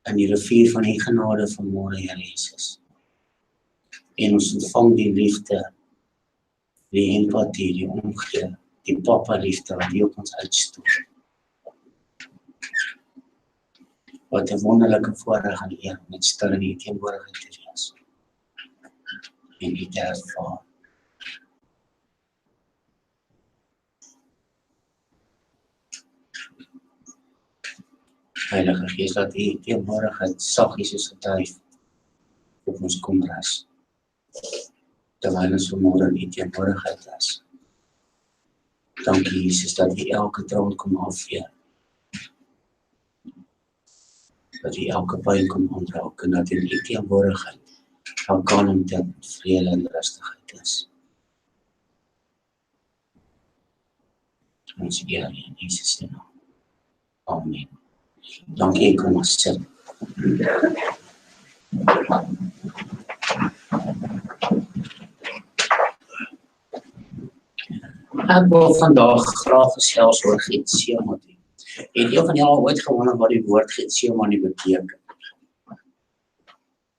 in die rivier van die genade vanmôre, Here Jesus. En ons ontvang die liefde, die empathie, die omgee, die papa liefde wat U op ons uitstoot. Wat 'n wonderlike voorreg en eer om met stil in U teenwoordigheid te wees. En U te ervaar. Heilige Gees, laat U teenwoordigheid saggies soos 'n duif op ons kom rus. Terwyl ons vanmôre in U teenwoordigheid is. Dankie Jesus dat U elke traan kom afvee. Dat U elke pyn kom ontraak en dat in U teenwoordigheid kalmte, vrede en rustigheid is. Ons eer in Jesus se naam. Amen. Dankie, kom maar sit. Ek wil vandag graag gesels oor Getsemane. Het een van julle al ooit gewonder wat die woord Getsemane beteken?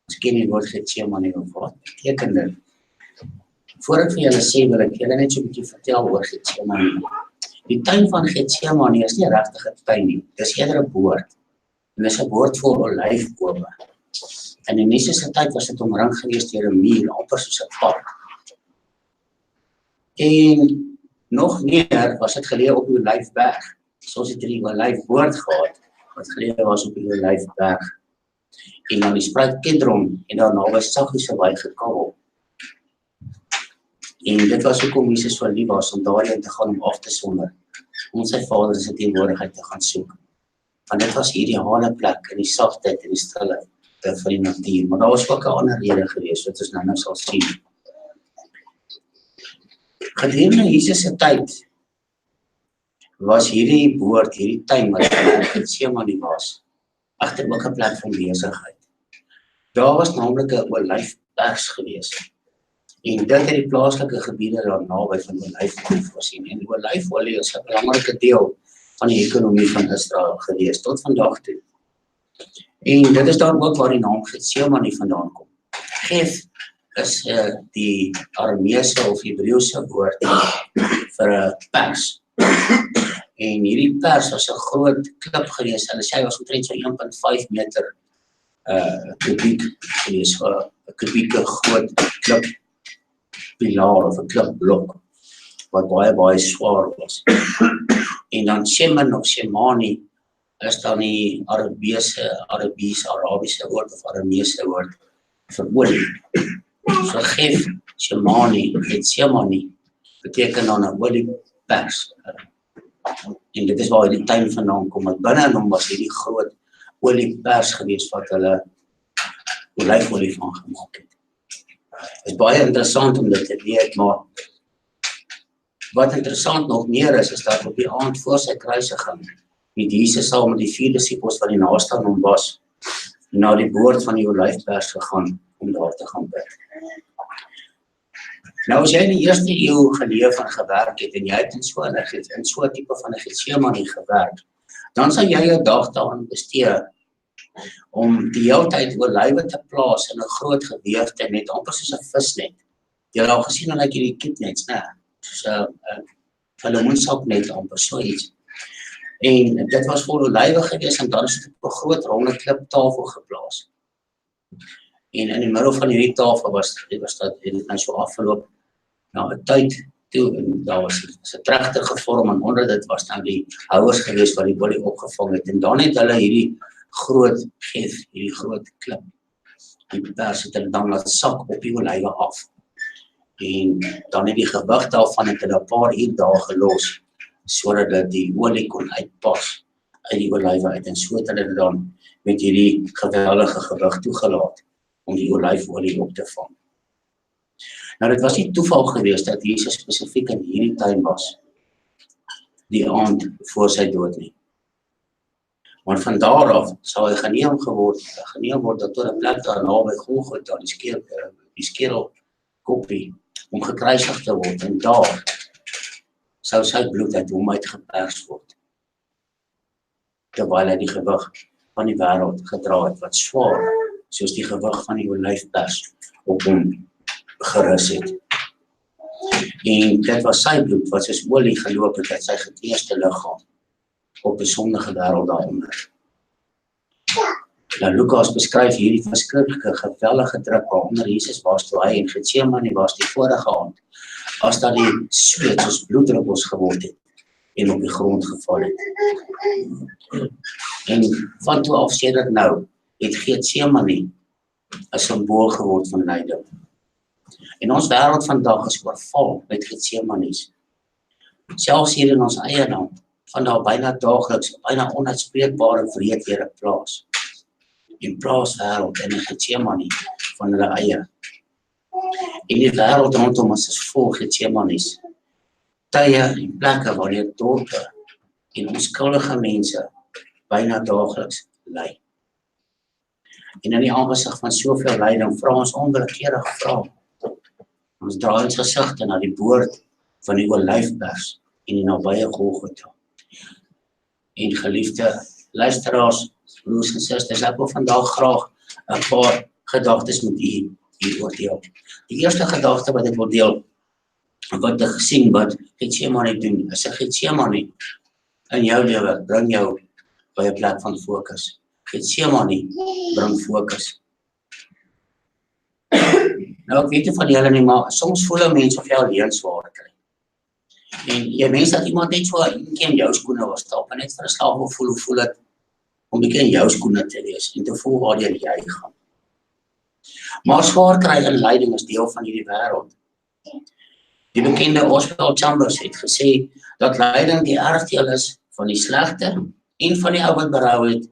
Ons ken die woord Getsemane of wat beteken dit? Voor ek vir julle sê, wil ek julle net so 'n bietjie vertel oor Getsemane. Die tuin van Getsemane is nie regtig 'n tuin nie, dis eerder 'n boord. En dis 'n boord vol olyfbome. En in Jesus se tyd was dit omring gewees deur 'n muur, amper soos 'n park. En nog meer was dit geleë op die Olyfberg. Soos het die Olyfboord gehad, wat geleë was op die Olyfberg. En dan die spruit Kedron en daar naby saggies verby gekabbel. En dit was hoekom Jesus so lief was om daarheen te gaan om af te sonder, om sy Vader se teenwoordigheid te gaan soek. Want dit was hier die ideale plek in die sagtheid en die stilheid van die natuur. Maar daar was ook 'n ander rede geweest wat ons nou sal sien. Gedurende Jesus se tyd was hierdie boord, hierdie tuin wat in Getsemane was, agter ook 'n plek van besigheid. Daar was naamlik 'n olyfpers geweest. En dit het die plaaslike gebiede daar naby van olyfolie voorsien. En olyfolie is 'n belangrike deel van die ekonomie van Israel geweest tot vandag toe. En dit is dan ook waar die naam Getsemane vandaan kom. Geth is die Arameese of Hebreëse woord vir 'n pers. En hierdie pers was 'n groot klip geweest. Hulle sê hy was omtrent so 1.5 meter kubiek geweest, 'n kubieke groot klippilaar of 'n klipblok wat baie swaar was. En dan Shemen of Shemani is dan die Arabiese woord of Arameese woord vir olie. So Gef, Shemani, Getsemane beteken dan 'n oliepers. En dit is waar die tuin vandaan kom, want binne in hom was hierdie groot oliepers geweest wat hulle olyfolie van gemaak het. Dit is baie interessant om dit te weet, maar wat interessant nog meer is dat op die aand voor sy kruisiging het Jesus saam met die 4 disippels wat die naaste aan hom was, na die boord van die olyfpers gegaan om daar te gaan bid. Nou as jy in die eerste eeu geleef en gewerk het en jy het in so 'n tipe van 'n Getsemane gewerk, dan sal jy jou dag daaraan bestee om die hele tyd olywe te plaas in 'n groot geweefte net amper soos 'n visnet. Jy het al gesien hoe lyk hierdie kitnets, né? Soos 'n lemoensapnet amper so iets. En dit was vol olywe gewees en dan is dit op 'n groot ronde kliptafel geplaas. En in die middel van hierdie tafel was dit nou so afgeloop na 'n tyd toe en daar was 'n trechter gevorm en onder dit was nou die houers gewees wat die olie opgevang het en dan het hulle hierdie groot gif, hierdie groot klip, die pers het hulle dan laat sak op die olywe af. En dan het die gewig daarvan het hulle 'n paar uur daar gelos sodat dit die olie kon uitpas uit die olywe uit en so het hulle dit dan met hierdie geweldige gewig toegelaat om die olyfolie op te vang. Nou dit was nie toeval geweest dat Jesus spesifiek in hierdie tuin was, die aand voor sy dood nie. Maar van daar af sal hy geneem word dat tot 'n plek daar naby Golgotha, die skerelkoppie, om gekruisig te word en daar sou sy bloed uit hom uitgepers word, terwyl hy die gewig van die wêreld gedra het, wat swaar, soos die gewig van die olyfpers op hom gerus het. En dit was sy bloed wat soos olie geloop het uit sy gekneusde liggaam op 'n sondige wêreld daaronder. Nou Lukas beskryf hierdie verskriklike, geweldige druk waaronder Jesus was toe hy in Getsemane was die vorige aand, as dat die sweet soos bloeddruppels geword het en op die grond geval het. En van toe af sedert nou het Getsemane 'n simbool geword van lyding. En ons wêreld vandag is oorval met Getsemanes. Selfs hier in ons eie land, van daar byna daagliks, byna onuitspreekbare wreedhede plaas. En plaas wêreld in 'n Getsemane van hulle eie. En die wêreld rondom ons is vol Getsemanes. Tye en plekke waar die dorpe en onskuldige mense byna daagliks ly. En in die aangesig van soveel lyding vra ons onwillekeurige vrae. Ons draai ons gesigte na die boord van die olyfpers en die nabye Golgotha. En geliefde luisteraars, broers en susters, ek wil vandag graag 'n paar gedagtes met u hieroor deel. Die eerste gedagte wat ek wil deel, wat ek gesien wat Getsemane doen, is 'n Getsemane in jou lewe bring jou by 'n plek van fokus. Getsemane bring fokus. Nou ek weet nie van julle nie, maar soms voel 'n mens of jy alleen swaar kry. En jy mens dat iemand net so in jou skoene wil stap en net vir 'n slag wil voel, hoe voel dit om 'n bietjie in jou skoene te wees en te voel waar jy gaan. Maar swaar kry en lyding is deel van hierdie wêreld. Die bekende Oswald Chambers het gesê dat lyding die erfdeel is van die slegte en van die ou wat berou het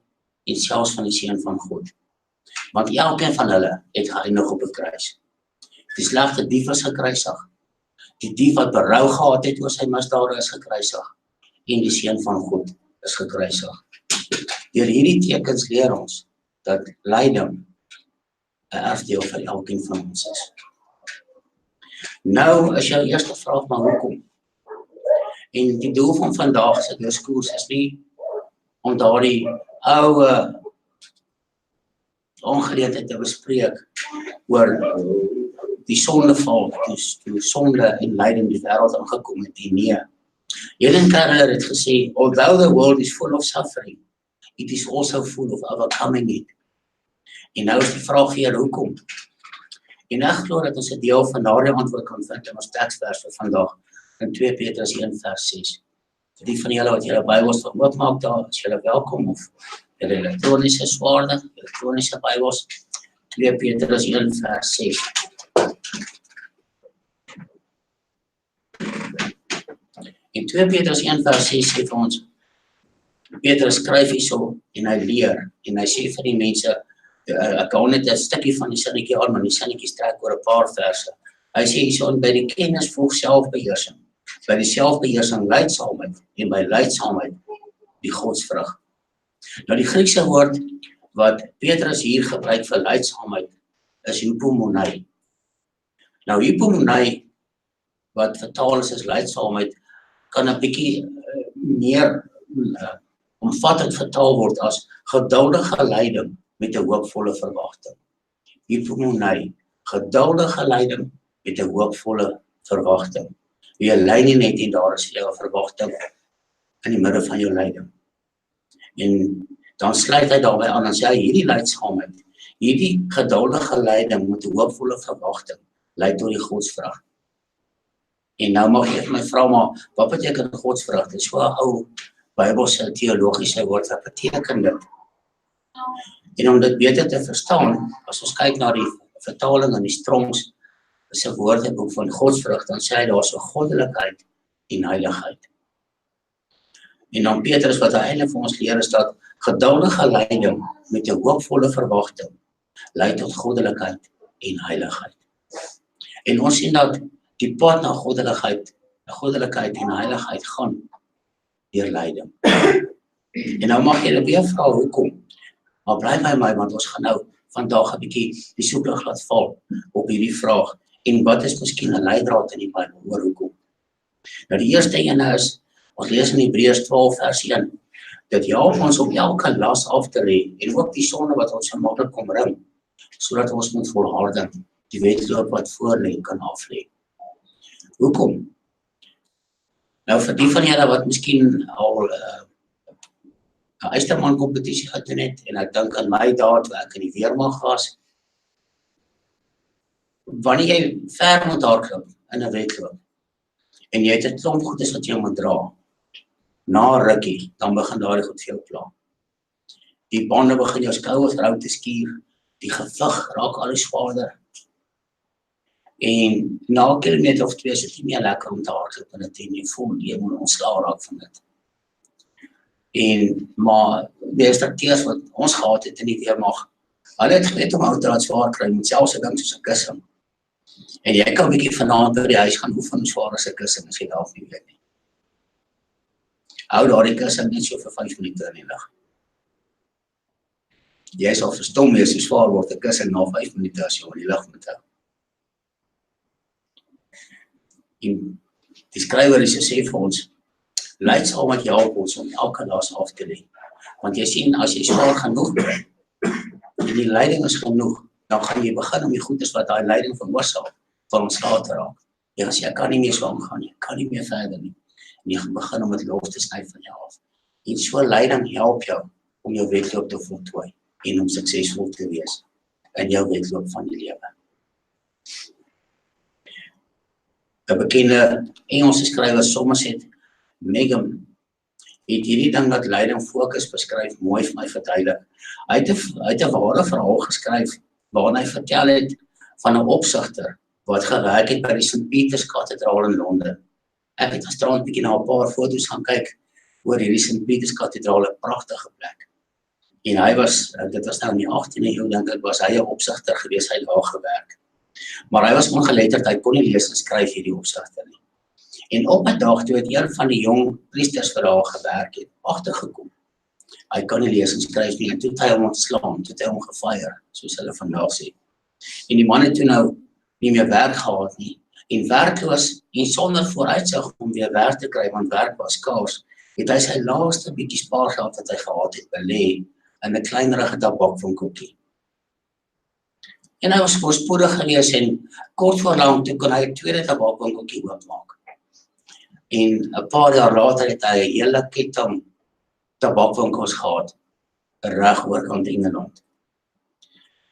en selfs van die seun van God. Want elkeen van hulle het geëindig op 'n kruis. Die slegte dief is gekruisig. Die dief wat berou gehad het oor sy misdade is gekruisig. En die seun van God is gekruisig. Deur hierdie tekens leer ons dat lyding 'n erfdeel van elkeen van ons is. Nou is jou eerste vraag maar hoekom? En die doel van vandag se diskurs is nie om daardie ou ongeleentheid te bespreek oor die sondeval, toe sonde en lyding die wêreld aangekom het. Nee. Helen Keller het gesê, although the world is full of suffering, it is also full of overcoming it. En nou is die vraag hier, hoekom? En ek glo dat ons 'n deel van daardie antwoord kan vind in ons teksvers vir vandag, in 2 Petrus 1 vers 6. Vir die van julle wat julle Bybels wil oopmaak daar, is julle welkom, of julle elektroniese swaarde, elektroniese Bybels, 2 Petrus 1 vers 6. In 2 Petrus 1 vers 6 sê vir ons, Petrus skryf hierso en hy leer, en hy sê vir die mense, ek hou net 'n stukkie van die sinnetjie aan, maar die sinnetjie strek oor 'n paar verse. Hy sê hierso, by die kennis volg selfbeheersing, by die selfbeheersing lydsaamheid, en by lydsaamheid die godsvrug. Nou die Griekse woord wat Petrus hier gebruik vir lydsaamheid is hypomonai. Nou hypomonai, wat vertaal is as lydsaamheid, kan 'n bietjie meer omvattend vertaal word as geduldige lyding met 'n hoopvolle verwagting. Hypomonai, geduldige lyding met 'n hoopvolle verwagting. Jy ly nie net en daar is vir jou 'n verwagting in die midde van jou lyding. En dan sluit hy daarbey aan en sê hy, hierdie lydsaamheid, hierdie geduldige lyding met 'n hoopvolle verwagting lei tot die godsvrug. En nou mag jy my vra, maar wat beteken godsvrug? Dit is so 'n ou Bybelse teologiese woord, wat beteken dit? En om dit beter te verstaan, as ons kyk na die vertaling in die Strongs, is 'n woordeboek van godsvrug, dan sê hy daar so goddelikheid en heiligheid. En dan Petrus wat hy eintlik vir ons leer is dat geduldige lyding met 'n hoopvolle verwagting lei tot goddelikheid en heiligheid. En ons sien dat die pad na goddelikheid en heiligheid gaan deur lyding. En nou mag jy weer vra hoekom. Maar bly by my, want ons gaan nou vandag 'n bietjie die soeklig laat val op hierdie vraag. En wat is miskien 'n leidraad in die Bybel oor hoekom? Nou die eerste ene is, ons lees in Hebreërs 12 vers 1, Dit help ons om elke las af te lê en ook die sonde wat ons so maklik kom ring, sodat ons met volharding die wedloop wat voor lê kan aflê. Hoekom? Nou vir die van julle wat miskien al 'n Eysterman kompetisie gedoen het, en ek dink aan my dae toe ek in die weermag was, wanneer jy ver moet hardloop in 'n wedloop, en jy het 'n klomp goedes wat jy moet dra, na 'n rukkie, dan begin daardie goed vir jou pla. Die bande begin jou skouers rou te skuur, die gewig raak al hoe swaarder, en na 'n kilometer of 2 is dit nie meer lekker om te hardloop in 'n teen, jy voel jy moet ontslae raak van dit. Maar die instrukteurs wat ons gehad het in die weermag, hulle het geweet om ou te laat swaar kry, met selfs 'n ding soos 'n kussing. En jy kan 'n bietjie vanaand by die huis gaan oefen hoe swaar as 'n kussing, as jy dalk nie weet nie. Hou daardie kussing net so vir 5 minute in die lug. Jy sal verstom wees hoe swaar word 'n kussing na 5 minute as jy hom in die lug moet hou. En die skrywer sê vir ons, leidsaam wat help ons om elke las af te lê. Want jy sien, as jy swaar genoeg kry, en die leiding is genoeg, dan gaan jy begin om die goedes wat daai leiding veroorsaak, van ontslae te raak. Jy gaan sê, ek kan nie meer so aangaan nie, ek kan nie meer verder nie. En jy gaan begin om dit los te sny van jou af. En so leiding help jou om jou wedloop te voltooi, en om suksesvol te wees in jou wedloop van die lewe. 'n bekende Engelse skrywer, Somerset Maugham, het hierdie ding dat leiding fokus beskryf mooi vir my verduidelik. Hy het 'n ware verhaal geskryf waarin hy vertel het van 'n opsigter wat gewerk het by die St. Peter's Kathedraal in Londen. Ek het gisterand 'n bietjie na 'n paar foto's gaan kyk oor hierdie St. Peter's Kathedraal, 'n pragtige plek. En hy was, dit was nou in die 18e eeu, dink ek, was hy 'n opsigter gewees, hy het daar gewerk. Maar hy was ongeletterd, hy kon nie lees en skryf hierdie opsigter nie. En op 'n dag toe het een van die jong priesters vir haar gewerk het, agtergekom. Hy kan nie lees en skryf nie, en toe het hy hom ontslaan, toe het hy hom gefire, soos hulle vandag sê. En die man het toe nou nie meer werk gehad nie, en werkloos en sonder vooruitsig om weer werk te kry, want werk was skaars, het hy sy laaste bietjie spaargeld wat hy gehad het belê in 'n kleinerige tabakwinkels. En hy was voorspoedig gewees en kort voor lank toe kon hy 'n tweede tabakwinkeltjie oopmaak. En 'n paar jaar later het hy 'n hele ketting tabakwinkels gehad, reg oorkant Engeland.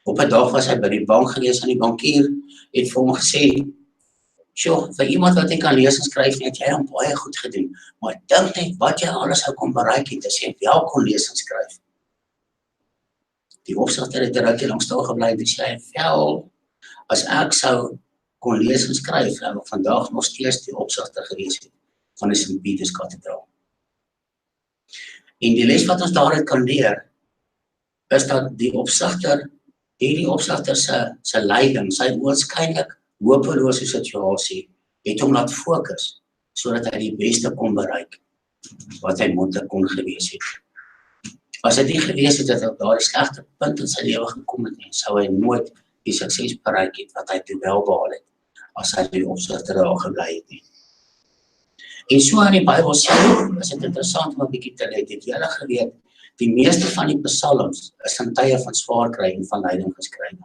Op 'n dag was hy by die bank gewees en die bankier het vir hom gesê, "Sjoe, vir iemand wat nie kan lees en skryf nie, het jy hom baie goed gedoen, maar dink net wat jy alles sou kon bereik het as jy wel kon lees en skryf." Die opsigter het 'n rukkie lank stil gebly en sê, "Wel, as ek sou kon lees en skryf, sou ek vandag nog steeds die opsigter gewees het van die St. Peter's Kathedraal." En die les wat ons daaruit kan leer, is dat die opsigter, hierdie opsigter se leiding, sy oorskynlik hopelose situasie, het hom laat fokus, sodat hy die beste kon bereik, wat hy moontlik kon gewees het. As hy nie gewees het dat hy op daardie slegte punt in sy lewe gekom het nie, sou hy nooit die sukses bereik het wat hy toe wel behaal het, as hy die opsigter daar gebly het nie. En so in die Bybel sê, is dit interessant om 'n bietjie te lees, het julle geweet, die meeste van die psalms is in tye van swaar kry en van lyding geskryf.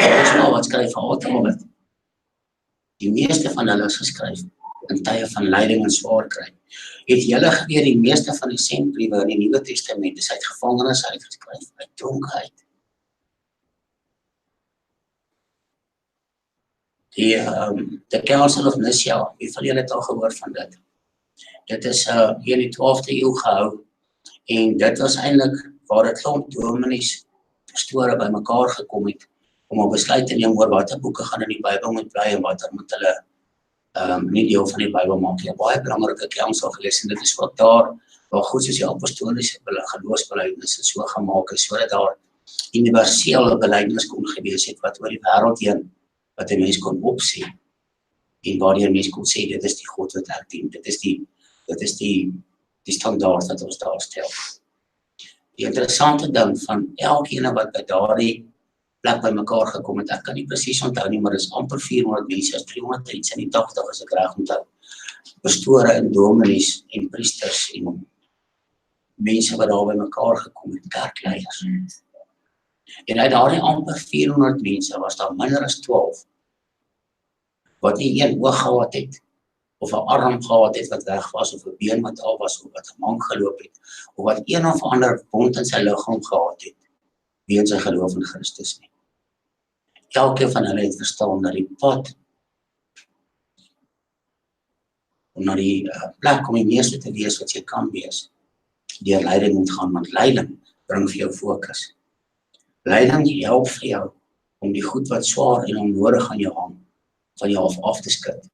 Ons nou wat skryf vir die meeste van hulle is geskryf in tye van lyding en swaar kry. Het julle geweet die meeste van die sendbriewe in die Nuwe Testament is uit gevangenis uitgeskryf, uit dronkheid. Die Council of Nicaea, wie van julle het al gehoor van dit? Dit is in die 12de eeu gehou, en dit was eintlik waar 'n klomp dominees, pastore bymekaar gekom het, om 'n besluit te neem oor watter boeke gaan in die Bybel moet bly en watter moet hulle nie deel van die Bybel maak nie. 'n Baie belangrike council gelees, en dit is ook daar waar goed soos die apostoliese geloofsbelijdenis en so gemaak is, sodat daar universele belydenis kon gewees het wat oor die wêreld heen, wat 'n mens kon opsien, en waar die mens kon sê, dit is die God wat ek dien, dit is die standaard wat ons daar stel. Die interessante ding van elkeen wat by daardie plek by mekaar gekom het, ek kan nie presies onthou nie, maar dit is amper 400 mense, 300 iets in die 80 as ek reg onthou, pastore en dominees en priesters en mense wat daar by mekaar gekom het, kerkleiers. En uit daardie amper 400 mense was daar minder as 12 wat nie een oog gehad het, of 'n arm gehad het wat weg was, of 'n been wat af was, of wat 'n mank geloop het, of wat een of ander wond in sy liggaam gehad het, weens sy geloof in Christus nie. Elkeen van hulle het verstaan dat die pad om na die plek om die meeste te wees wat jy kan wees, deur lyding moet gaan, want lyding bring vir jou fokus. Lyding help vir jou om die goed wat swaar en onnodig aan jou hang, van jou af te skud.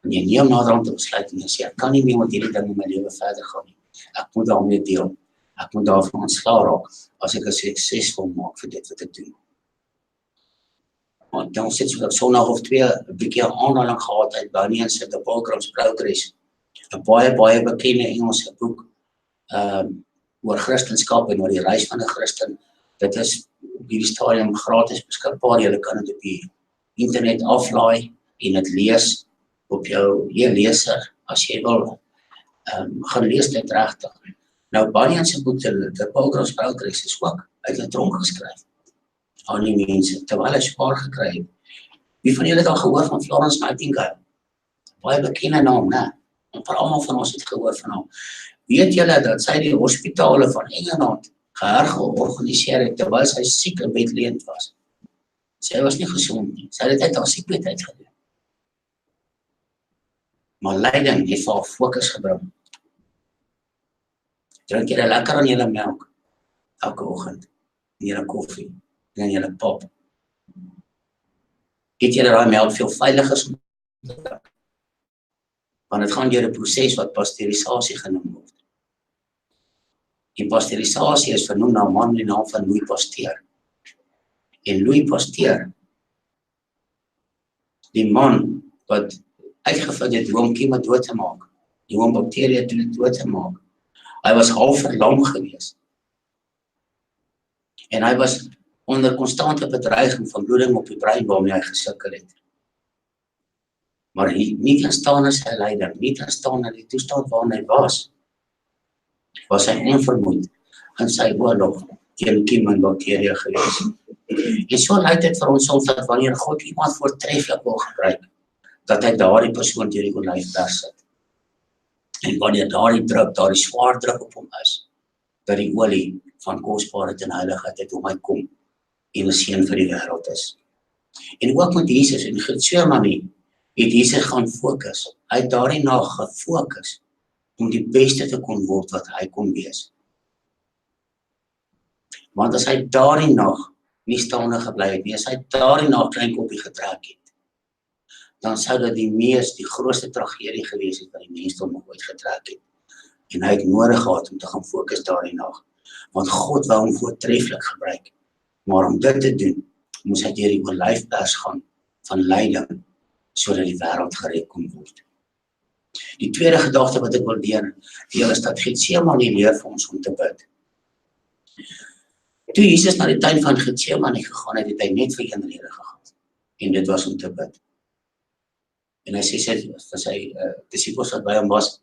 En jy neem naderhand te besluit en jy sê, ek kan nie meer met hierdie ding in my lewe verder gaan nie. Ek moet daarmee deel. Ek moet daarvan ontslae raak, as ek 'n suksesvol maak vir dit wat ek doen. Want dan sit so Sondag of 2 'n bietjie aanhaling gehad uit Bunyan se The Pilgrim's Progress. 'n baie bekende Engelse boek oor Christendom en oor die reis van 'n Christen. Dit is op hierdie stadium gratis beskikbaar. Jy kan dit op die internet aflaai en dit lees op jou e-leser as jy wil. Gaan lees dit regtig. Nou Bunyan se boek The Pilgrim's Progress is ook uit 'n tronk geskryf aan die mense, terwyl hy swaar gekry het. Wie van julle het al gehoor van Florence Nightingale? Baie bekende naam, né? En vir almal van ons het gehoor van hom. Weet julle dat sy die hospitale van Engeland georganiseer het, terwyl sy siek en bedleend was? Sy was nie gesond nie. Sy het dit uit haar siekbed uitgedoen. Maar lyding het vir haar fokus gebring. Drink julle lekker aan julle melk elke oggend, en julle koffie, en julle pap. Eet julle daai melk veel veiliger om te drink. Want dit gaan deur 'n proses wat pasteurisasie genoem word. En pasteurisasie is vernoem na 'n man met die naam van Louis Pasteur. En Louis Pasteur, die man wat uitgevind het hoe om kieme dood te maak, hoe om bakterieë dood te maak. Hy was half verlam gewees. En hy was onder konstante bedreiging van bloeding op die brein waarmee hy gesukkel het. Maar nie tenstaan sy lyding, nie tenstaan die toestand waarin hy was hy onvermoeid in sy oorlog teen kieme en bakterieë gewees. En so lyk dit vir ons soms dat wanneer God iemand voortreffelik wil gebruik, dat hy daardie persoon deur die olyfberg sit. En wanneer daardie swaar druk op hom is, dat die olie van kosbaarheid en heiligheid uit hom uitkom en 'n seën vir die wêreld is. En ook met Jesus in Getsemane het Jesus gaan fokus. Hy het daardie nag gefokus om die beste te kon word wat hy kon wees. Want as hy daardie nag nie staande gebly het nie, as hy daardie nag klein koppie getrek het, dan sou dit die grootste tragedie gewees het wat die mensdom nog ooit getrek het. En hy het nodig gehad om te gaan fokus daardie nag. Want God wou hom voortreffelik gebruik. Maar om dit te doen, moes hy deur die olyfberg gaan van lyding, sodat die wêreld gered kon word. Die tweede gedagte wat ek wil deel is dat Getsemane leer vir ons om te bid. Toe Jesus na die tuin van Getsemane gegaan het, het hy net vir een rede gegaan. En dit was om te bid. En hy sê vir sy disippels wat by hom was,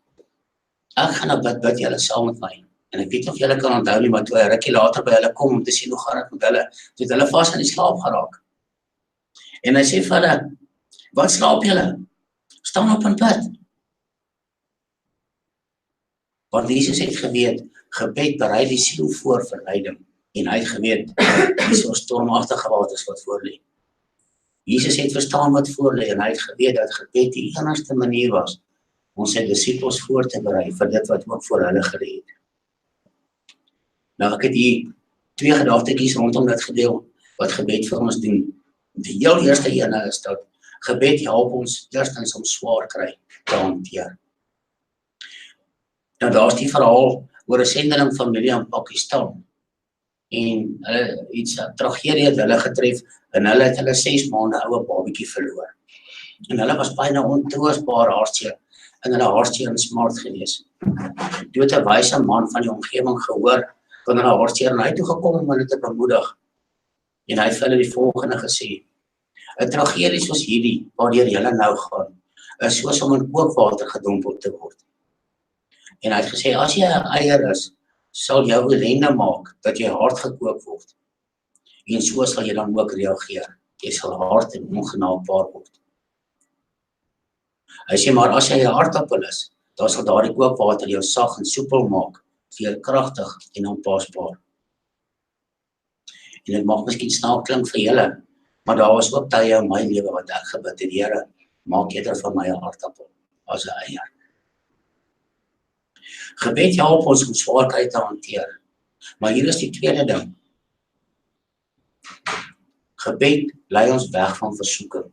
ek gaan nou bid julle saam met my. En ek weet nie of julle kan onthou nie, maar toe hy rukkie later by hulle kom om te sien hoe gaan dit met hulle, toe het hulle vas in die slaap geraak. En hy sê vir hulle, wat slaap julle? Staan op en bid. Want Jesus het geweet, gebed berei die siel voor vir lyding. En hy het geweet, dis so stormagtige waters wat voor lê. Jesus het verstaan wat voor lê en hy het geweet dat gebed die enigste manier was om sy disippels voor te berei vir dit wat ook voor hulle gelê het. Nou ek het hier 2 gedagtetjies rondom dit gedeel wat gebed vir ons doen. Die heel eerste ene is dat gebed help ons eerstens om swaar kry te hanteer. Nou daar's die verhaal oor 'n sendeling familie in Pakistan. En iets tragedie het hulle getref en hulle het hulle 6 maande oue babatjie verloor. En hulle was byna ontroostbaar hartseer en hulle hartseer en smart gewees. Toe het 'n wyse man van die omgewing gehoor van hulle hartseer en hy toe gekom om hulle te bemoedig. En hy het vir hulle die volgende gesê: 'n tragedie soos hierdie waardeur julle nou gaan, is soos om in kookwater gedompel te word. En hy het gesê, as jy 'n eier is, sal jou ellende maak, dat jy hard gekook word. En so sal jy dan ook reageer. Jy sal hard en ongenaakbaar word. Hy sê maar as jy 'n aardappel is, dan sal daardie kookwater jou sag en soepel maak, veerkragtig en aanpasbaar. En dit mag miskien snaaks klink vir julle, maar daar was ook tye in my lewe wat ek gebid het, Here, maak eerder van my 'n aardappel as 'n eier. Gebed help ons om swaarkry te hanteer. Maar hier is die tweede ding. Gebed lei ons weg van versoeking.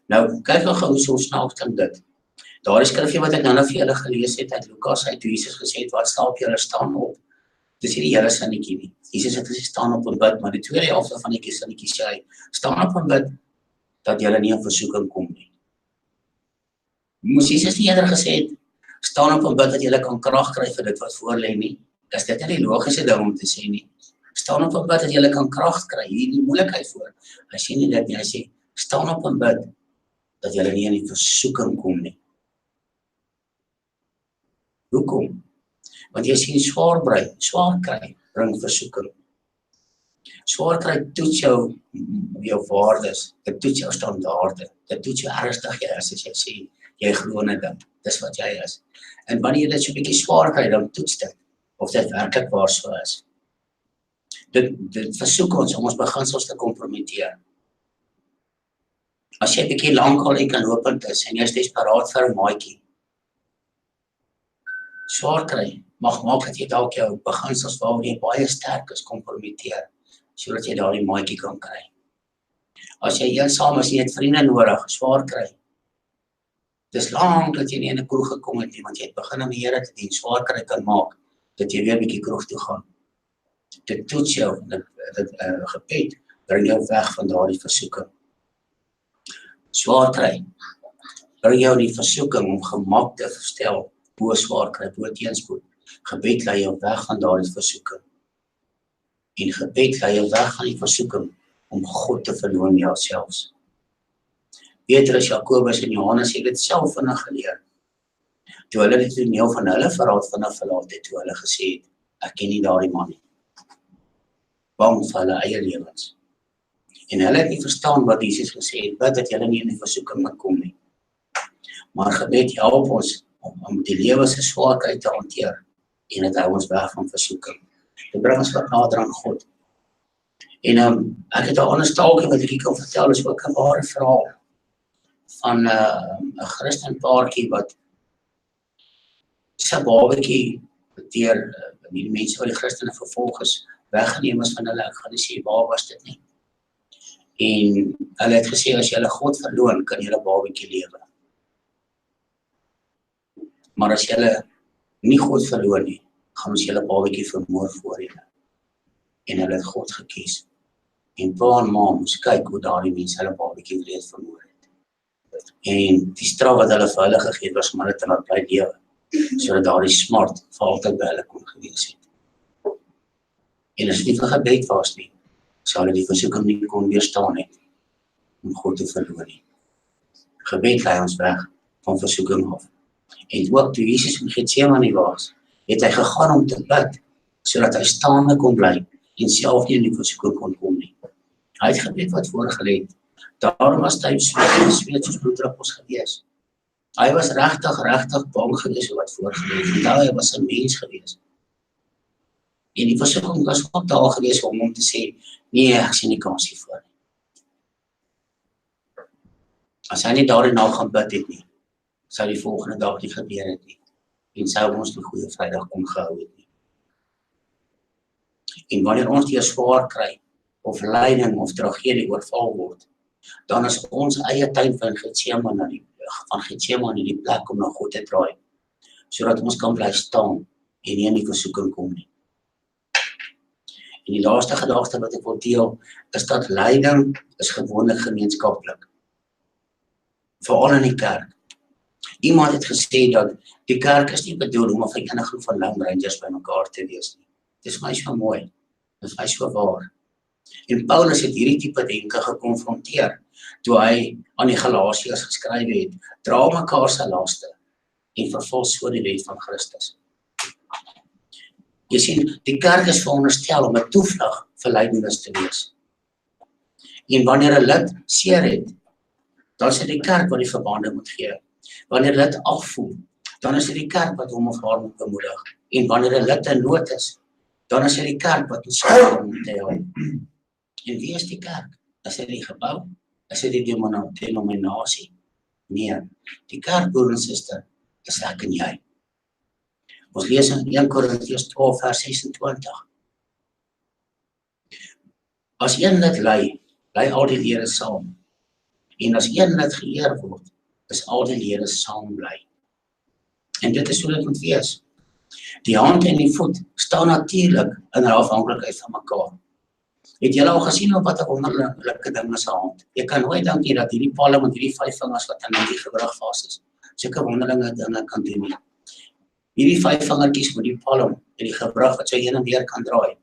Nou, kyk nou gou hoe snaaks klink dit. Daardie skrifgie wat ek nou vir julle gelees het uit Lukas, uit toe Jesus gesê het, wat slaap julle, staan op. Dis nie die hele sinnetjie nie. Jesus het gesê, staan op en bid, maar die tweede helfte van die sinnetjie sê hy, staan op en bid, dat julle nie in versoeking kom nie. Moes Jesus nie eerder gesê het, staan op en bid, dat julle kan krag kry vir dit wat voor lê nie? Is dit nie die logiese ding om te sê nie? Staan op en bid, dat julle kan krag kry, hier die moeilikheid voor. Hy sê nie dit nie, hy sê, staan op en bid, dat julle nie in die versoeking kom nie. Hoekom? Want jy sien swaar kry, bring versoeking. Swaar kry toets jou waardes, dit toets jou standaarde, dit toets jou ernstig jy is, as jy sê, jy glo in dit, dis wat jy is. En wanneer jy dit so 'n bietjie swaar kry, dan toets dit, of dit werklik waar so is. Dit versoek ons om ons beginsels te kompromiteer. As jy 'n bietjie lankal ekenlopend is, en jy is desperaat vir 'n maatjie, swaar kry, mag maak dat jy dalk jou beginsels waaroor jy baie sterk is, kompromiteer, sodat jy daardie maatjie kan kry. As jy eensaam is en jy het vriende nodig, swaar kry. Dis lank dat jy nie in 'n kroeg gekom het nie, want jy het begin om die Here te dien, swaar kry kan maak, dat jy weer 'n bietjie kroeg toe gaan. Dit toets jou, gebed, bring jou weg van daardie versoeking. Swaar kry, bring jou die versoeking om gemak te verstel, bo swaar kry, bo teenspoed. Gebed lei jou weg van daardie versoeking. En gebed lei jou weg van die versoeking om God te verloon jouself. Petrus, Jakobus en Johannes het dit self vinnig geleer. Toe hulle die toneel van hulle verraad vinnig verlaat het, toe hulle gesê het, ek ken nie daardie man nie. Bang vir hulle eie lewens. En hulle het nie verstaan wat Jesus gesê het, bid dat julle nie in die versoeking moet kom nie. Maar gebed help ons om die lewe se swaarkheid te hanteer en dit hou ons weg van versoeking. Dit bring ons wat nader aan God. En ek het 'n ander staaltjie wat ek kan vertel, is ook 'n ware verhaal van 'n Christen paartjie wat sy babatjie deur die mense wat die Christene vervolg is, weggeneem is van hulle. Ek gaan nie sê waar was dit nie. En hulle het gesê, as julle God verloon, kan julle babatjie lewe. Maar as julle nie God verloon nie, gaan ons julle babatjie vermoor voor julle. En hulle het God gekies. En pa en ma moes kyk hoe daardie mense hulle babatjie wreed vermoor het. En die straf wat hulle vir hulle gegee het, was om hulle te laat bly lewe, sodat daardie smart vir altyd by hulle kon gewees het. En as dit nie vir gebed was nie, sou hulle die versoeking nie kon weerstaan het om God te verloon nie. Gebed lei ons weg van versoeking af. En ook toe Jesus in Getsemane was, het hy gegaan om te bid, sodat hy staande kon bly en self nie in die versoeking kon kom nie. Hy het gebed wat voorgelê het. Daarom was hy sweet soos bloeddruppels gewees. Hy was regtig bang gewees oor wat voorgelê het. Want hy was 'n mens gewees. En die versoeking was ook daar gewees om hom te sê, nee, ek sien nie kans hiervoor nie. As hy nie daarna gaan bid het nie, sou die volgende dag nie gebeur het nie. En sou ons die Goeie Vrydag kon gehou het nie. En wanneer ons die swaar kry, of lyding of tragedie oorval word, dan is ons eie tuin van Getsemane die plek om na God te draai, sodat ons kan bly staan en nie in die versoeking kom nie. En die laaste gedagte wat ek wil deel, is dat lyding is gewoonlik gemeenskaplik. Veral in die kerk. Iemand het gesê dat die kerk is nie bedoel om 'n vereniging van Lone Rangers by mekaar te wees nie. Dit is vir my so mooi. Dit is vir my so waar. En Paulus het hierdie tipe denke gekonfronteer toe hy aan die Galasiërs geskryf het, dra mekaar se laste en vervul so die wet van Christus. Jy sien, die kerk is veronderstel om 'n toevlug vir lydenis te wees. En wanneer 'n lid seer het, dan is dit die kerk wat die verbande moet gee. Wanneer 'n lid afvoer, dan is dit die kerk wat hom of haar moet bemoedig. En wanneer 'n lid in nood is, dan is dit die kerk wat ons moet help. En wie is die kerk? Is dit die gebou? Is dit die denominasie? Nee, die kerk, broer en suster, is ek en jy. Ons lees in 1 Korintiërs 12 vers 26. As een lid ly al die lede saam. En as een lid geëer word, is al die lede saam bly. En dit is hoe dit moet wees. Die hand en die voet staan natuurlik in afhanklikheid van mekaar. Het julle al gesien op wat 'n wonderlike ding is 'n hand? Jy kan nooit dink dat hierdie palm met hierdie 5 vingers wat in die gewrig vas is, sulke wonderlike dinge kan doen nie. Hierdie 5 vingertjies met die palm en die gewrig wat so heen en weer kan draai,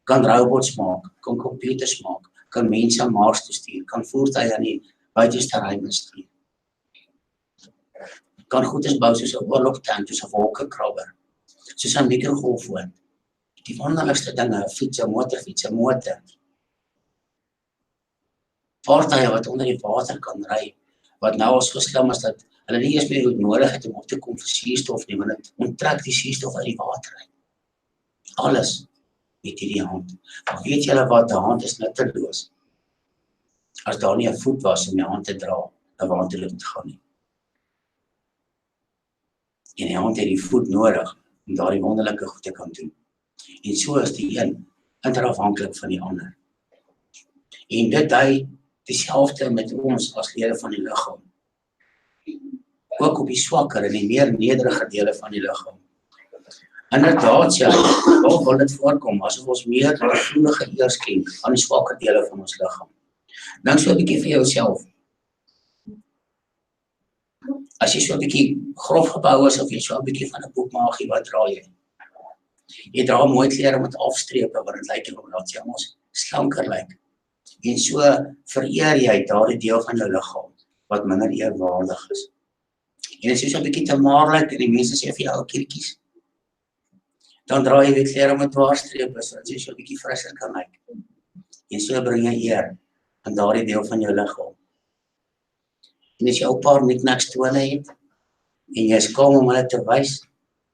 kan robots maak, kan computers maak, kan mense Mars toe stuur, kan voertuie aan die buiteste ruimte stuur. Kan goedes bou soos 'n oorlogtank, soos 'n wolkekrabber, soos 'n mikrogolfoon. Die wonderlikste dinge, 'n fiets, 'n motorfiets, 'n motor. Vaartuie wat onder die water kan ry, wat nou al so slim is dat hulle nie eers meer nodig het om op te kom vir suurstof nie, want dit onttrek die suurstof uit die water uit. Alles met hierdie hand. Maar weet julle wat, 'n hand is nutteloos as daar nie 'n voet was om die hand te dra, na waantoe dit gaan nie. En die hand het die voet nodig om daardie wonderlike goed te kan doen. En so is die een interafhanklik van die ander. En dit dui dieselfde met ons as lede van die liggaam. Ook op die swakker en die meer nederige dele van die liggaam. Inderdaad, ja, waar wil dit voorkom, asof ons meer gevoelige eer skenk aan die swakker dele van ons liggaam. Dink so 'n bietjie vir jouself. As jy so 'n bietjie grof gebou is, of jy so 'n bietjie van 'n boekmaagie, wat dra jy? Jy dra mooi klere met afstrepe, want dit lyk omdat jy ons slanker lyk. En so vereer jy daardie deel van jou liggaam, wat minder eerwaardig is. En as jy so 'n bietjie te maar lyk, en die mense sê vir jou kiertjies, dan dra jy weer klere met dwarsstrepe, sodat jy so 'n bietjie frisser kan lyk. En so bring jy eer aan daardie deel van jou liggaam. En as jy 'n paar knickknacks tone het, en jy is skaam om hulle te wys,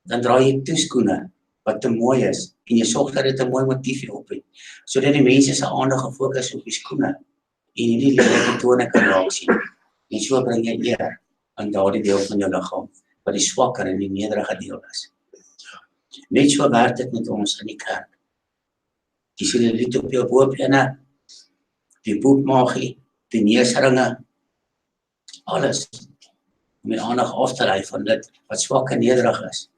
dan dra jy toeskoene wat te mooi is, en jy sorg dat dit 'n mooi motiefie op het, sodat die mense se aandag gefokus op die skoene, en hierdie lelike tone kan raak sien. En so bring jy eer aan daardie deel van jou liggaam, wat die swakker en die nederige deel is. Net so werk dit met ons in die kerk. Die cellulite op jou boopbene, die boekmaagie, die neusringe, alles om die aandag af te lei van dit wat swak en nederig is,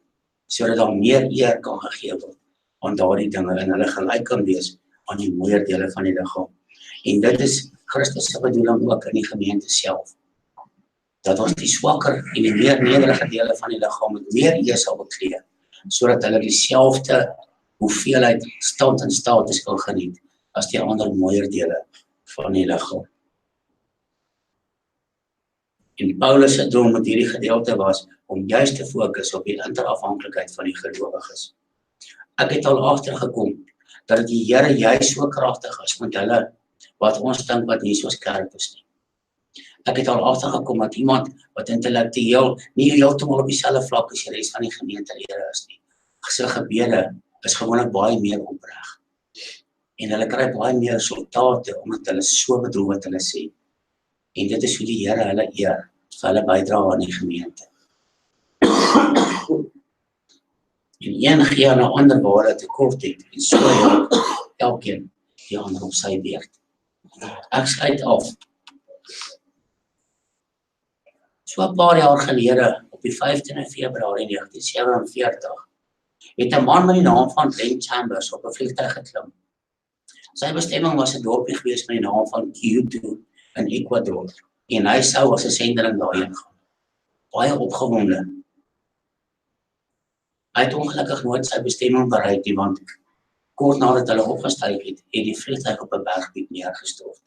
sodat daar meer eer kan gegee word aan daardie dinge en hulle gelyk kan wees aan die mooier dele van die liggaam. En dit is Christus se bedoeling ook in die gemeente self. Dat ons die swakker en die meer nederige dele van die liggaam met meer eer sal beklee, sodat hulle dieselfde hoeveelheid stand en status kan geniet as die ander mooier dele van die liggaam. En Paulus se doel met hierdie gedeelte was om juist te fokus op die interafhanklikheid van die gelowiges. Ek het al agtergekom dat die Here juist so kragtig is met hulle wat ons dink wat nie so skerp is nie. Ek het al agtergekom dat iemand wat intellektueel nie heeltemal op dieselfde vlak as die res van die gemeentelede is nie. Sy gebede is gewoonlik baie meer opreg. En hulle kry baie meer resultate omdat hulle so bedoel wat hulle sê. En dit is hoe die Here hulle eer, vir hulle bydra aan die gemeente. En een gee aan 'n ander waar hy tekort het, en so elkeen die ander op sy beurt. Ek sluit af. So 'n paar jaar gelede, op die 15de Februarie 1947, het 'n man met die naam van Ben Chambers op 'n vliegtuig geklim. Sy bestemming was 'n dorpie gewees met die naam van Quito in Ecuador, en hy sou as 'n sendeling daarheen gaan. Baie opgewonde. Hy het ongelukkig nooit sy bestemming bereik nie, want kort nadat hulle opgestyg het die vliegtuig op 'n bergpiek neergestort.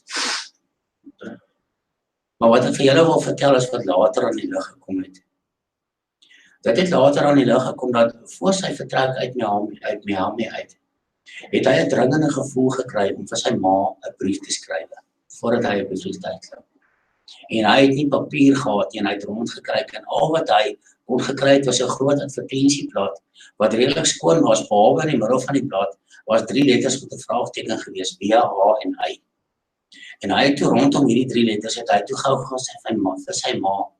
Maar wat ek vir julle wil vertel is wat later aan die lig gekom het. Dit het later aan die lig gekom dat voor sy vertrek uit Miami uit, het hy 'n dringende gevoel gekry om vir sy ma 'n brief te skryf, voordat hy op die vliegtuig klim. En hy het nie papier gehad nie, en hy het rondgekyk, en al wat hy kon gekry het was 'n groot advertensieblad, wat redelik skoon was, behalwe in die middel van die blad, was 3 letters met 'n vraagteken gewees, B, H en I. En hy het toe rondom hierdie 3 letters, het hy toe gou vir sy ma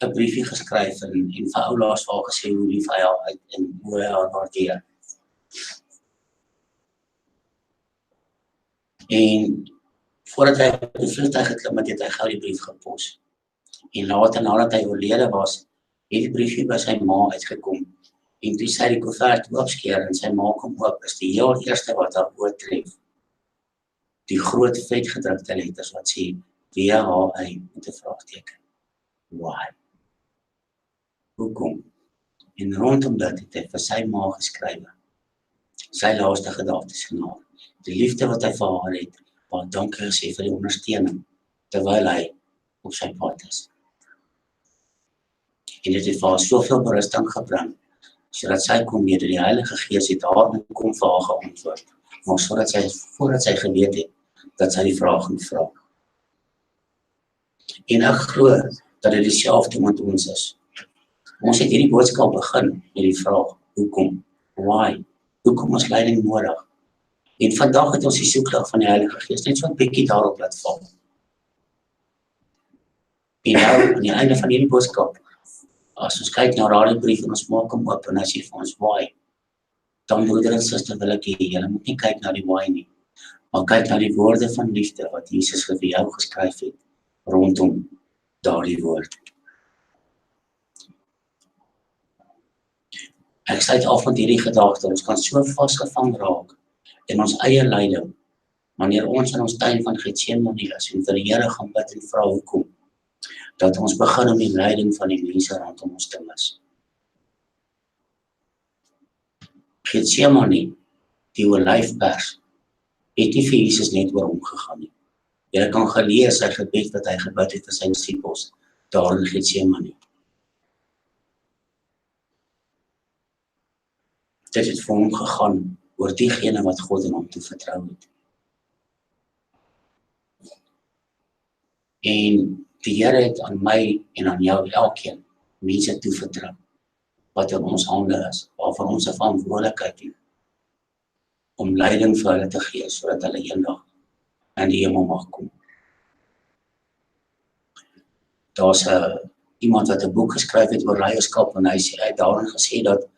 'n briefie geskryf, en vir oulaas vir haar gesê hoe lief hy haar uit, en hoe hy haar waardeer. En voordat hy op die vliegtuig geklim het, het hy gou die brief gepos. En later, nadat hy oorlede was, het die briefie by sy ma uitgekom. En toe sy die koevert oopskeer en sy ma kom oop, is die heel eerste wat haar oortref, die groot vetgedrukte letters wat sê W-H-I met 'n vraagteken. Why? Hoekom? En rondom dit het hy vir sy ma geskrywe. Sy laaste gedagtes aan haar. Die liefde wat hy vir haar het, baie dankie gesê vir die ondersteuning, terwyl hy op sy pad is. En dit het vir haar soveel berusting gebring, sodat sy kon weet dat die Heilige Gees het haar kom vir haar geantwoord, maar voordat sy geweet het, dat sy die vraag moet vra. En ek glo dat dit dieselfde met ons is. Ons het hierdie boodskap begin met die vraag, hoekom? Why? Hoekom is leiding nodig? En vandag het ons die soeklig van die Heilige Gees net so 'n bietjie daarop laat val. En nou, aan die einde van hierdie boodskap, as ons kyk na daardie brief en ons maak hom oop en hy sê vir ons why, dan broeder en suster wil ek hê, julle moet nie kyk na die why nie, maar kyk na die woorde van liefde wat Jesus vir jou geskryf het, rondom daardie woord. Ek sluit af met hierdie gedagte, ons kan so vasgevang raak in ons eie lyding, wanneer ons in ons tuin van Getsemane is en vir die Here gaan bid en vra hoekom, dat ons begin om die lyding van die mense rondom ons te mis. Getsemane, die olyfpers, het nie vir Jesus net oor hom gegaan nie. Jy kan gelees sy gebed wat hy gebid het vir sy disippels, daar in Getsemane. Dit het vir hom gegaan oor diegene wat God in hom toe vertrou het. En die Here het aan my en aan jou elkeen mense toevertrou, wat in ons hande is, waarvan ons 'n verantwoordelikheid het, om leiding vir hulle te gee, sodat hulle eendag in die hemel mag kom. Daar's iemand wat 'n boek geskryf het oor leierskap, en hy het daarin gesê dat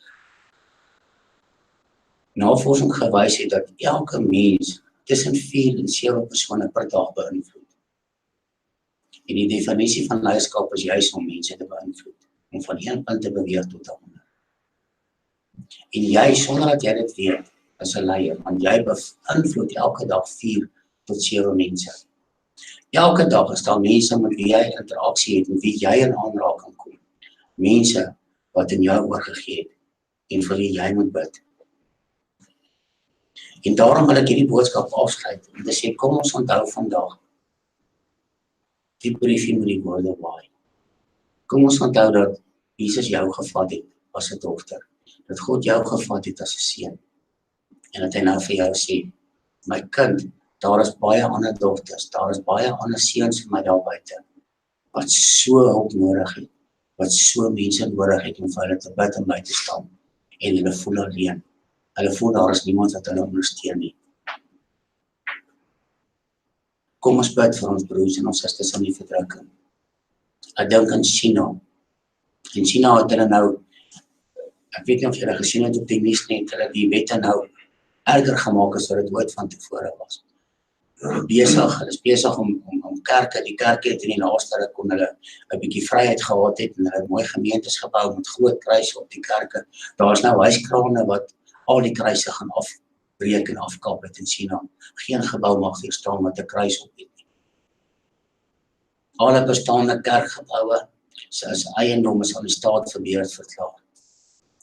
navorsing gewys het dat elke mens tussen 4 en 7 persone per dag beïnvloed. En die definisie van leierskap is juis om mense te beïnvloed, om van een punt te beweeg tot 'n ander. En jy, sonder dat jy dit weet, is 'n leier, want jy beïnvloed elke dag 4 tot 7 mense. Elke dag is daar mense met wie jy interaksie het, met wie jy in aanraking kom. Mense wat in jou oorgegee het, en vir wie jy moet bid. En daarom wil ek hierdie boodskap afsluit, om te sê, kom ons onthou vandag, die briefie met die woorde why. Kom ons onthou dat Jesus jou gevat het as 'n dogter, dat God jou gevat het as 'n seun, en dat hy nou vir jou sê, my kind, daar is baie ander dogters, daar is baie ander seuns vir my daar buite, wat so hulp nodig het, wat so mense nodig het om vir hulle te bid en by te staan, en hulle voel alleen. Hulle voel daar is niemand wat hulle ondersteun nie. Kom ons bid vir ons broers en ons susters in die verdrukking. Ek dink aan China. In China het hulle nou, ek weet nie of julle gesien het op die nuus net, hulle die wette nou erger gemaak as wat dit ooit van tevore was. Hulle is besig om kerke, die kerke het in die laaste ruk kon hulle 'n bietjie vryheid gehad het, en hulle het mooi gemeentes gebou met groot kruise op die kerke. Daar is nou huiskrane wat al die kruise gaan afbreek en afkap het in China. Geen gebou mag weer staan met 'n kruis op het nie. Alle bestaande kerkgeboue, as eiendom is aan die staat verbeurd verklaar.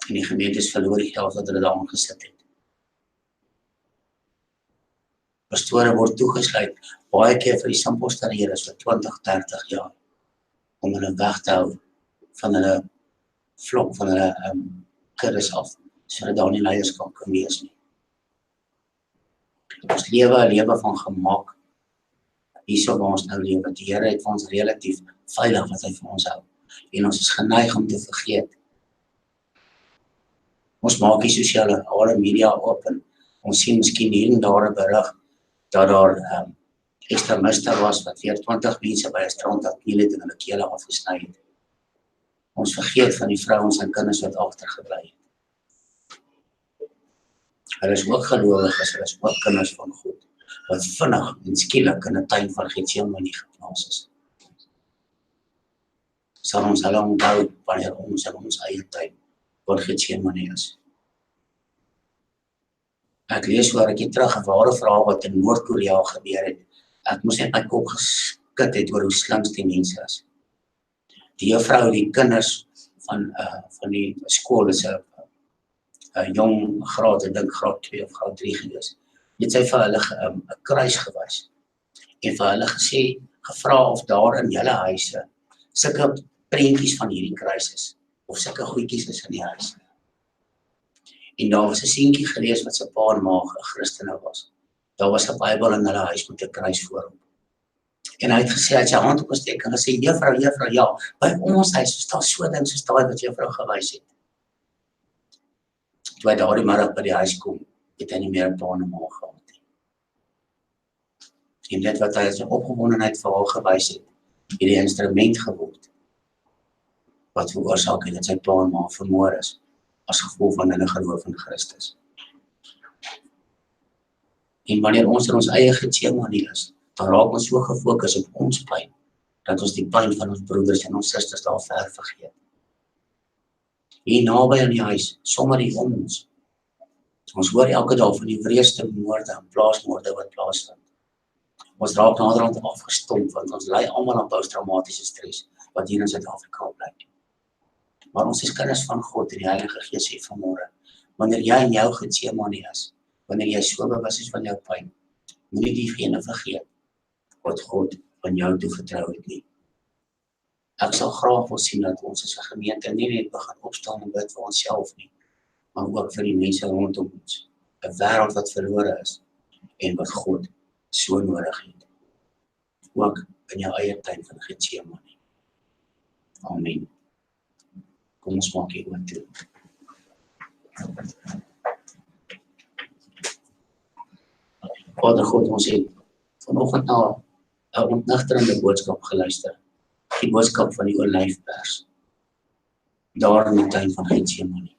En die gemeentes verloor die geld wat hulle daaraan gesit het. Pastore word toegesluit, baie keer vir die simpelste redes vir 20, 30 jaar, om hulle weg te hou van hulle vlok van hulle kuddes af, sodat daar nie leierskap kan wees nie. Ons lewe 'n lewe van gemak, hierso waar ons nou lewe. Die Here het vir ons relatief veilig wat hy vir ons hou. En ons is geneig om te vergeet. Ons maak die sosiale media op en ons sien miskien hier en daar 'n berig dat daar ekstremiste was wat weer 20 mense by 'n strand gekniel het en hulle kele afgesny het. Ons vergeet van die vrouens en kinders wat agtergebly het. Hulle is ook gelowiges, hulle is ook kinders van God, wat vinnig en skielik in 'n tuin van Getsemane geplaas is. Sal ons hulle onthou wanneer ons in ons eie tuin van Getsemane is. Ek lees oor 'n keer terug 'n ware verhaal wat in Noord-Korea gebeur het. Ek moes net my kop geskit het oor hoe slinks die mense is. Die juffrou, die kinders van die skool is 'n jong graad, ek dink graad 2 of graad 3 gewees. Het sy vir hulle 'n kruis gewys en vir hulle gevra of daar in julle huise sulke prentjies van hierdie kruis is of sulke goedjies is in die huis. En daar was 'n seentjie gewees wat sy pa en ma 'n Christene was. Daar was 'n Bybel in hulle huis met 'n kruis voorop. En hy het gesê, hy het sy hand opgesteek en gesê, juffrou, ja, by ons huis is daar so ding soos daai wat juffrou gewys het. Toe hy daardie middag by die huis kom, het hy nie meer 'n pa en 'n ma gehad nie. En dit wat hy as 'n opgewondenheid vir haar gewys het die instrument geword, wat veroorsaak het dat sy pa en ma vermoor is, as gevolg van hulle geloof in Christus. En wanneer ons in ons eie Getsemane is, dan raak ons so gefokus op ons pyn, dat ons die pyn van ons broeders en ons susters daar ver vergeet. Hier naby aan die huis, sommer hier om ons. Ons hoor elke dag van die wreedste moorde en plaasmoorde wat plaasvind. Ons raak naderhand afgestomp, want ons ly almal aan posttraumatiese stres, wat hier in Suid-Afrika bly. Maar ons is kinders van God en die Heilige Gees sê vanmôre, wanneer jy in jou Getsemane is, wanneer jy so bewus is van jou pyn, moenie diegene vergeet wat God van jou toe vertrou het nie. Ek sal graag wil sien dat ons as 'n gemeente nie net begin opstaan en bid vir onsself nie, maar ook vir die mense rondom ons. 'n Wêreld wat verlore is en wat God so nodig het. Ook in jou eie tuin van Getsemane. Amen. Kom ons maak hier oor toe. Vader God, ons het vanoggend na 'n ontnigterende boodskap geluister. Die boodskap van die olyfpers. Daar in die tuin van Getsemane.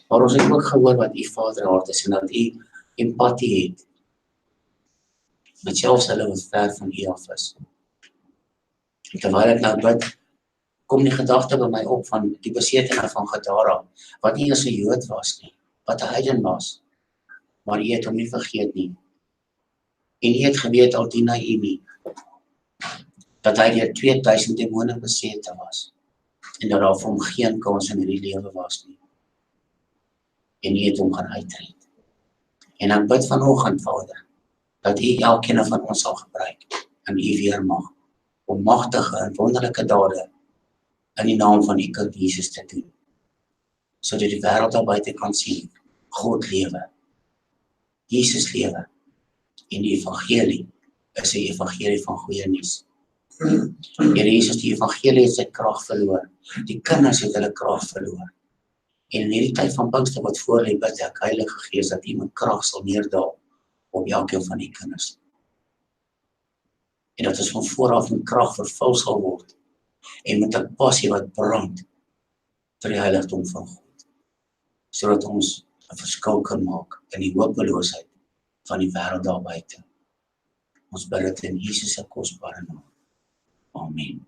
Maar ons het ook gehoor wat u Vaderhart is en dat u empatie het. Met selfs hulle wat ver van u af is. Terwyl ek nou bid, kom die gedagte by my op van die besetene van Gadara, wat nie eers 'n Jood was nie, wat 'n heiden was, maar u het hom nie vergeet nie. En u het geweet al die Naomi, dat hy deur 2000 demone besete was, en dat daar vir hom geen kans in hierdie lewe was nie. En u het hom gaan uitred. En ek bid vanoggend, Vader, dat u elkeen van ons sal gebruik, en u weermag, om magtige en wonderlike dade in die naam van u kind Jesus te doen, sodat die wêreld daar buite kan sien, God lewe, Jesus lewe, en die evangelie is 'n evangelie van goeie nuus. Here Jesus, die evangelie het sy krag verloor, die kinders het hulle krag verloor, en in hierdie tyd van Pinkster wat voor lê, bid ek, Heilige Gees, dat u met krag sal neerdaal op elkeen van die kinders. En dat ons van vooraf met krag vervul sal word, en met 'n passie wat brand vir die heiligdom van God, sodat ons 'n verskil kan maak in die hopeloosheid van die wêreld daar buite. Ons bid dit in Jesus se kosbare naam. Amen.